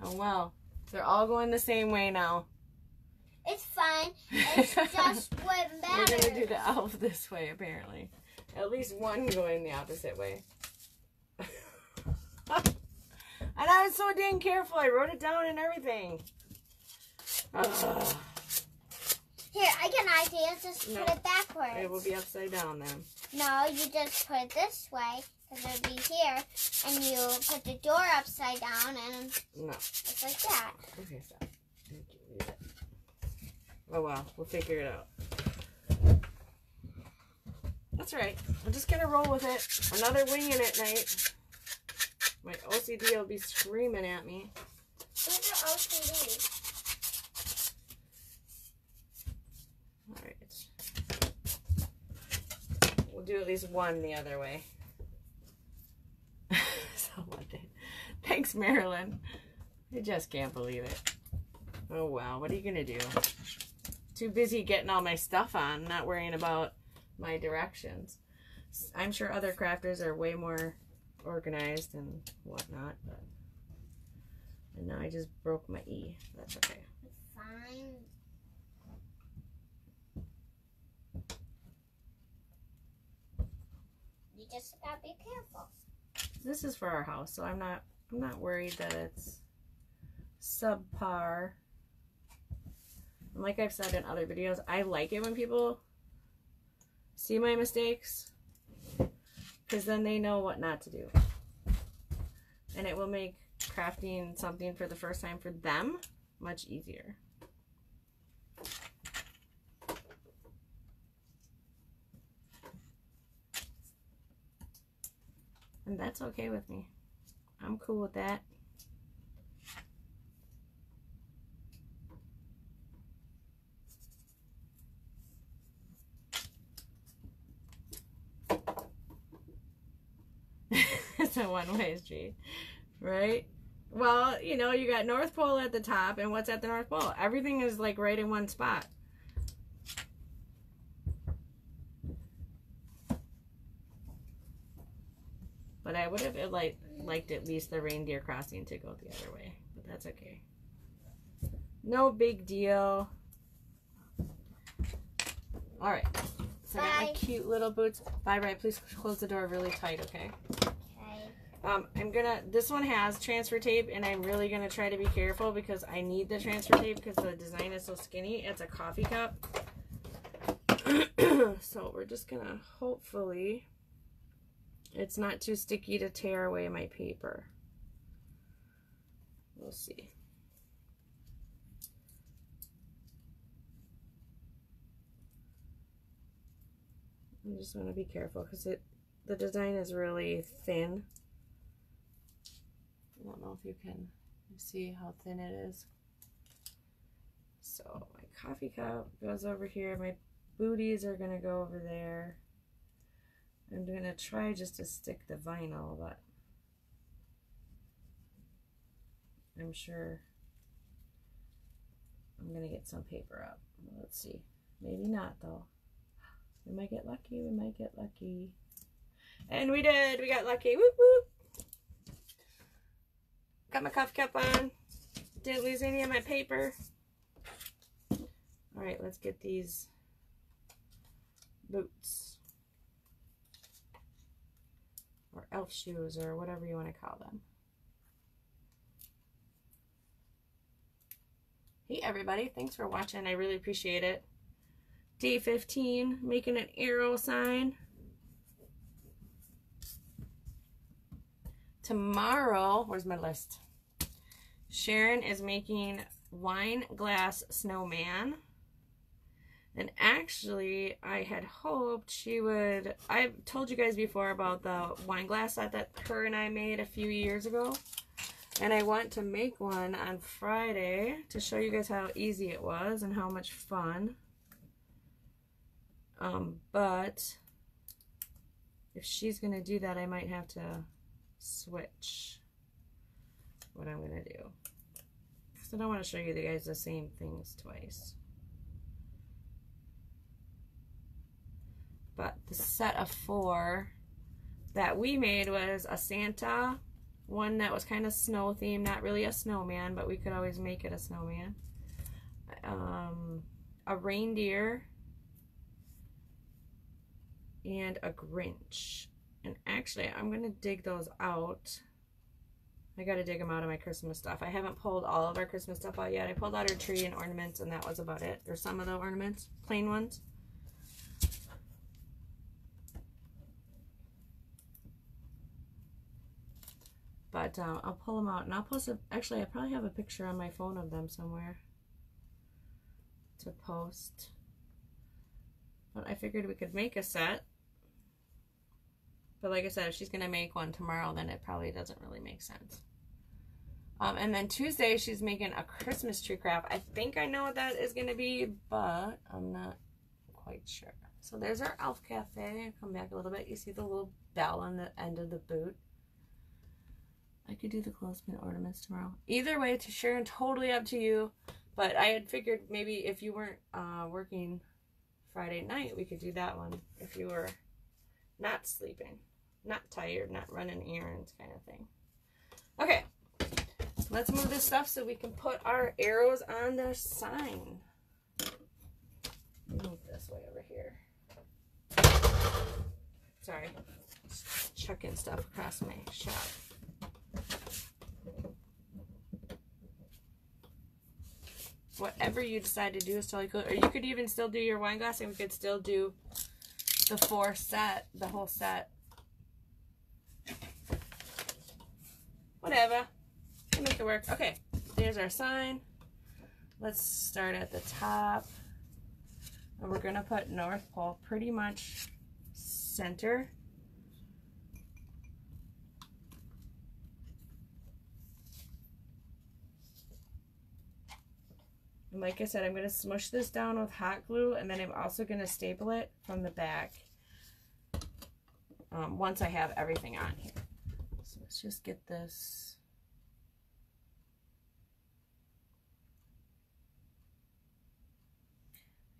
[SPEAKER 1] Oh well, they're all going the same way now.
[SPEAKER 2] It's fine. It's just what matters.
[SPEAKER 1] We're gonna do the elf this way, apparently. At least one going the opposite way. And I was so dang careful. I wrote it down and everything.
[SPEAKER 2] Here, I get an idea. Just put it backwards.
[SPEAKER 1] It will be upside down then.
[SPEAKER 2] No, you just put it this way, because it'll be here, and you put the door upside down, and
[SPEAKER 1] No.
[SPEAKER 2] just like that.
[SPEAKER 1] Okay, stop. Thank you. Leave it. Oh well, we'll figure it out. That's right. I'm just gonna roll with it. Another winging it night. My OCD will be screaming at me.
[SPEAKER 2] Where's your OCD?
[SPEAKER 1] Alright. We'll do at least one the other way. So what the... Thanks, Marilyn. I just can't believe it. Oh wow, what are you gonna do? Too busy getting all my stuff on, not worrying about my directions. I'm sure other crafters are way more organized and whatnot, but... And now I just broke my E. That's okay.
[SPEAKER 2] It's fine. You just gotta be careful.
[SPEAKER 1] This is for our house, so I'm not worried that it's subpar. And like I've said in other videos, I like it when people see my mistakes, because then they know what not to do. And it will make crafting something for the first time for them much easier. And that's okay with me. I'm cool with that. It's a one-way street, right? Well, you know, you got North Pole at the top, and what's at the North Pole? Everything is like right in one spot. But I would have liked at least the Reindeer Crossing to go the other way, but that's okay. No big deal. All right. So I got my cute little boots. Bye, Ray. Please close the door really tight, okay?
[SPEAKER 2] Okay.
[SPEAKER 1] This one has transfer tape, and I'm really gonna try to be careful because I need the transfer tape because the design is so skinny. It's a coffee cup. So we're just gonna hopefully it's not too sticky to tear away my paper. We'll see. I just want to be careful because the design is really thin. I don't know if you can see how thin it is. So my coffee cup goes over here. My booties are going to go over there. I'm going to try just to stick the vinyl, but I'm sure I'm going to get some paper up. Let's see. Maybe not, though. We might get lucky. We might get lucky. And we did. We got lucky. Whoop, whoop. Got my coffee cup on. Didn't lose any of my paper. All right, let's get these boots. Or elf shoes, or whatever you want to call them. Hey, everybody. Thanks for watching. I really appreciate it. Day 15, making an arrow sign. Tomorrow, where's my list? Sharon is making wine glass snowman. And actually, I had hoped she would... I've told you guys before about the wine glass set that her and I made a few years ago. And I want to make one on Friday to show you guys how easy it was and how much fun. But if she's going to do that, I might have to switch what I'm going to do. Because I don't want to show you guys the same things twice. But the set of 4 that we made was a Santa, one that was kind of snow themed, not really a snowman, but we could always make it a snowman. A reindeer, and a Grinch. And actually, I'm going to dig those out. I got to dig them out of my Christmas stuff. I haven't pulled all of our Christmas stuff out yet. I pulled out our tree and ornaments, and that was about it. Or some of the ornaments, plain ones. But I'll pull them out, and I'll post it. Actually, I probably have a picture on my phone of them somewhere to post. But I figured we could make a set. But like I said, if she's going to make one tomorrow, then it probably doesn't really make sense. And then Tuesday, she's making a Christmas tree craft. I think I know what that is going to be, but I'm not quite sure. So there's our Elf Cafe. Come back a little bit. You see the little bell on the end of the boot. I could do the clothespin ornaments tomorrow. Either way, to Sharon, totally up to you. But I had figured maybe if you weren't working Friday night, we could do that one. If you were not sleeping, not tired, not running errands kind of thing. Okay, let's move this stuff so we can put our arrows on the sign. Move this way over here. Sorry, just chucking stuff across my shop. Whatever you decide to do is totally cool. Or you could even still do your wine glass, and we could still do the 4 set, the whole set. Whatever. We'll make it work. Okay, there's our sign. Let's start at the top. And we're going to put North Pole pretty much center. And like I said, I'm going to smush this down with hot glue, and then I'm also going to staple it from the back once I have everything on here. So let's just get this.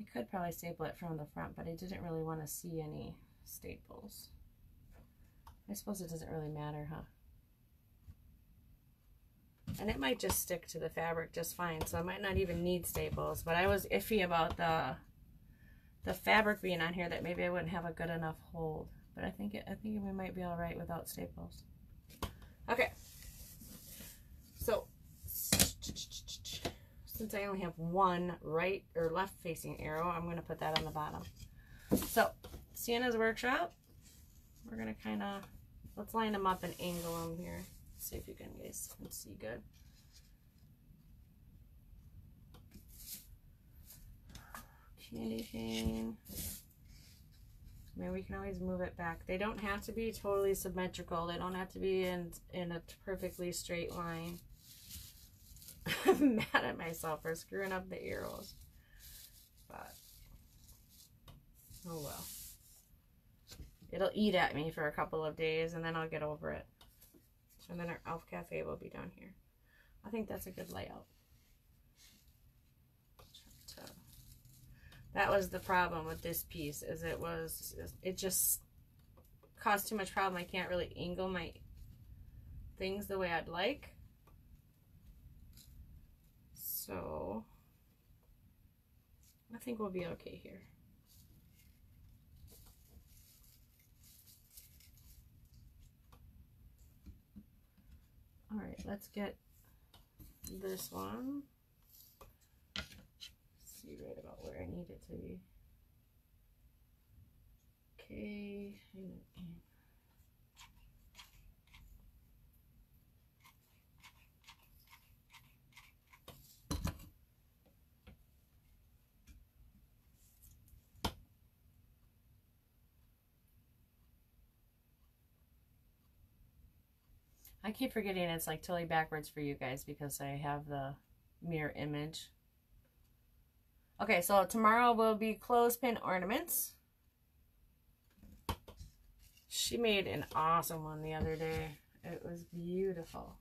[SPEAKER 1] I could probably staple it from the front, but I didn't really want to see any staples. I suppose it doesn't really matter, huh? And it might just stick to the fabric just fine, so I might not even need staples. But I was iffy about the fabric being on here, that maybe I wouldn't have a good enough hold. But I think we might be all right without staples. Okay. So since I only have one right or left facing arrow, I'm going to put that on the bottom. So Sienna's Workshop, we're going to kind of, let's line them up and angle them here. See if you guys can see good. Candy cane. I mean, we can always move it back. They don't have to be totally symmetrical. They don't have to be in a perfectly straight line. I'm mad at myself for screwing up the arrows. But, oh well. It'll eat at me for a couple of days, and then I'll get over it. And then our Elf Cafe will be down here. I think that's a good layout. That was the problem with this piece, is it just caused too much problem. I can't really angle my things the way I'd like. So I think we'll be okay here. All right, let's get this one. See right about where I need it to be. Okay. I keep forgetting it's like totally backwards for you guys because I have the mirror image. Okay, so tomorrow will be clothespin ornaments. She made an awesome one the other day. It was beautiful.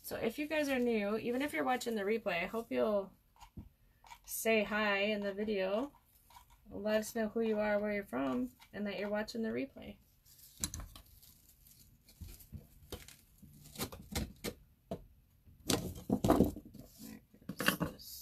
[SPEAKER 1] So if you guys are new, even if you're watching the replay, I hope you'll say hi in the video. Let us know who you are, where you're from, and that you're watching the replay. There's this.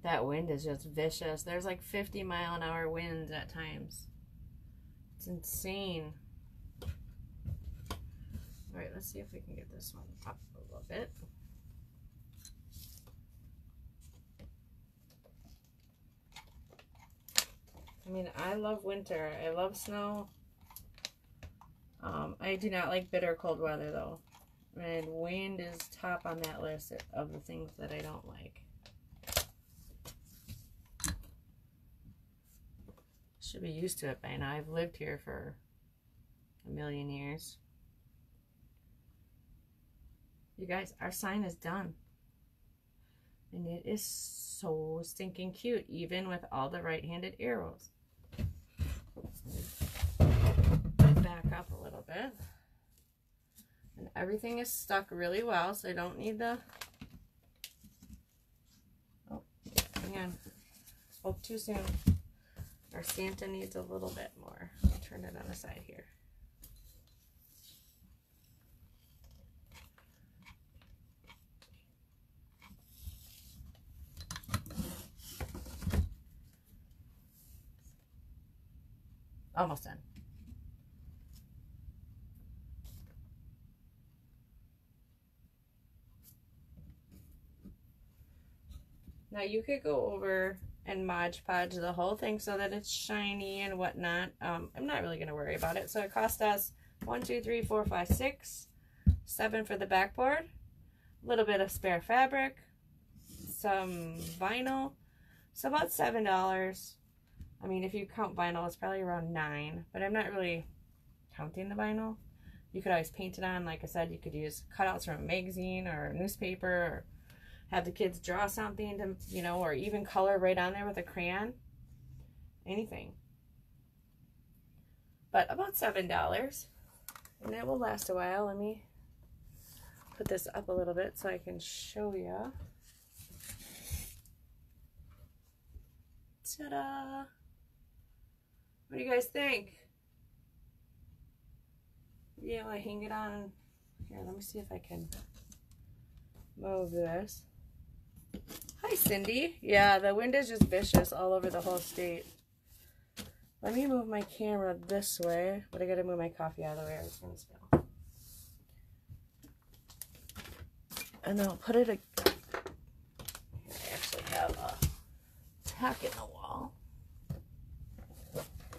[SPEAKER 1] That wind is just vicious. There's like 50-mile-an-hour winds at times. It's insane. All right, let's see if we can get this one up a little bit. I mean, I love winter. I love snow. I do not like bitter cold weather though. And wind is top on that list of the things that I don't like. Should be used to it by now. I've lived here for a million years. You guys, our sign is done. And it is so stinking cute, even with all the right-handed arrows. Back up a little bit. And everything is stuck really well, so I don't need the... Oh, hang on. Spoke too soon. Our Santa needs a little bit more. I'll turn it on the side here. Almost done. Now you could go over and Mod Podge the whole thing so that it's shiny and whatnot. I'm not really going to worry about it. So it cost us 1, 2, 3, 4, 5, 6, 7 for the backboard, a little bit of spare fabric, some vinyl. So about $7. I mean, if you count vinyl, it's probably around 9, but I'm not really counting the vinyl. You could always paint it on. Like I said, you could use cutouts from a magazine or a newspaper, or have the kids draw something to, you know, or even color right on there with a crayon. Anything. But about $7. And it will last a while. Let me put this up a little bit so I can show you. Ta-da! What do you guys think? Yeah, I hang it on. Here, let me see if I can move this. Hi, Cindy. Yeah, the wind is just vicious all over the whole state. Let me move my camera this way, but I gotta move my coffee out of the way or it's gonna spill. And then I'll put it. I actually have a tack in the wall.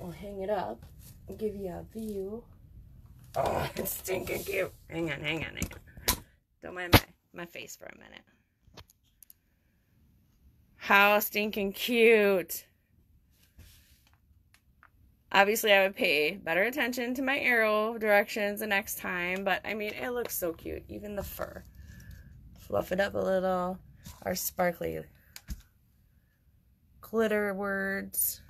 [SPEAKER 1] We'll hang it up and give you a view. Oh, it's stinking cute. Hang on, hang on, hang on. Don't mind my face for a minute. How stinking cute. Obviously, I would pay better attention to my arrow directions the next time, but I mean, it looks so cute. Even the fur. fluff it up a little. Our sparkly glitter words.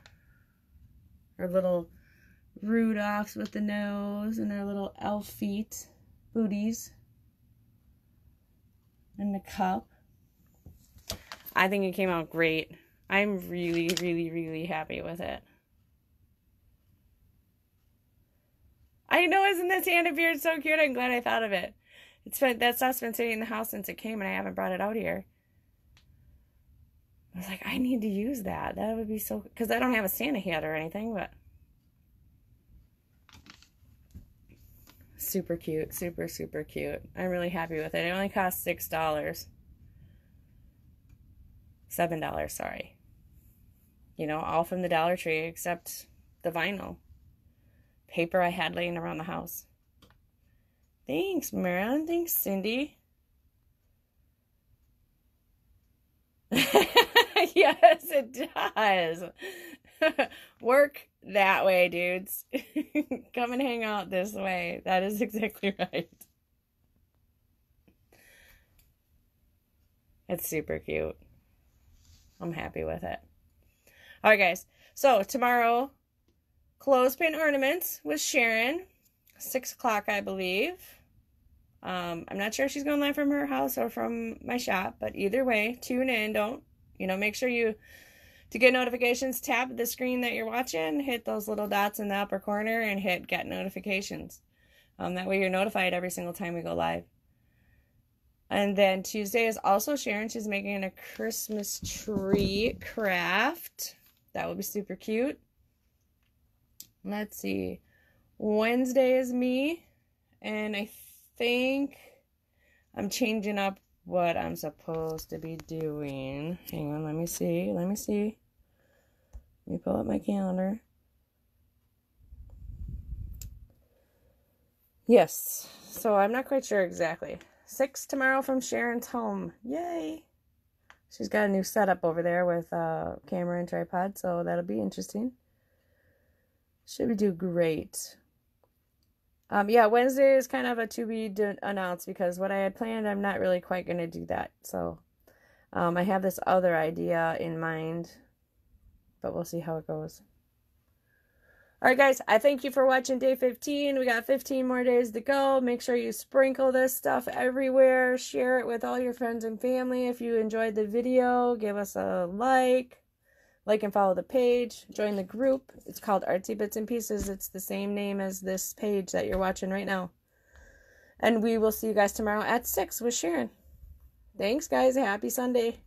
[SPEAKER 1] Our little Rudolphs with the nose and our little elf feet, booties. And the cup. I think it came out great. I'm really, really, really happy with it. I know, isn't the Santa beard so cute? I'm glad I thought of it. That stuff's been sitting in the house since it came and I haven't brought it out here. I was like, I need to use that. That would be so... Because I don't have a Santa hat or anything, but... Super cute. Super, super cute. I'm really happy with it. It only cost $6. $7, sorry. You know, all from the Dollar Tree except the vinyl. Paper I had laying around the house. Thanks, Marilyn. Thanks, Cindy. Yes, it does. Work that way, dudes. Come and hang out this way. That is exactly right. It's super cute. I'm happy with it. All right, guys. So tomorrow, clothespin ornaments with Sharon. 6 o'clock, I believe. I'm not sure if she's going live from her house or from my shop, but either way, tune in. Don't, make sure to get notifications, tap the screen that you're watching, hit those little dots in the upper corner, and hit get notifications. That way you're notified every single time we go live. And then Tuesday is also Sharon. She's making a Christmas tree craft. That will be super cute. Let's see. Wednesday is me. And I think I'm changing up what I'm supposed to be doing. Hang on, let me see. Let me pull up my calendar. Yes. So I'm not quite sure exactly. 6 tomorrow from Sharon's home. Yay. She's got a new setup over there with camera and tripod, so that'll be interesting. Should we do great. Yeah, Wednesday is kind of a to be announced because what I had planned, I'm not really quite going to do that. So I have this other idea in mind, but we'll see how it goes. All right, guys, I thank you for watching day 15. We got 15 more days to go. Make sure you sprinkle this stuff everywhere. Share it with all your friends and family. If you enjoyed the video, give us a like and follow the page. Join the group. It's called Artsy Bits and Pieces. It's the same name as this page that you're watching right now. And we will see you guys tomorrow at 6 with Sharon. Thanks, guys. Happy Sunday.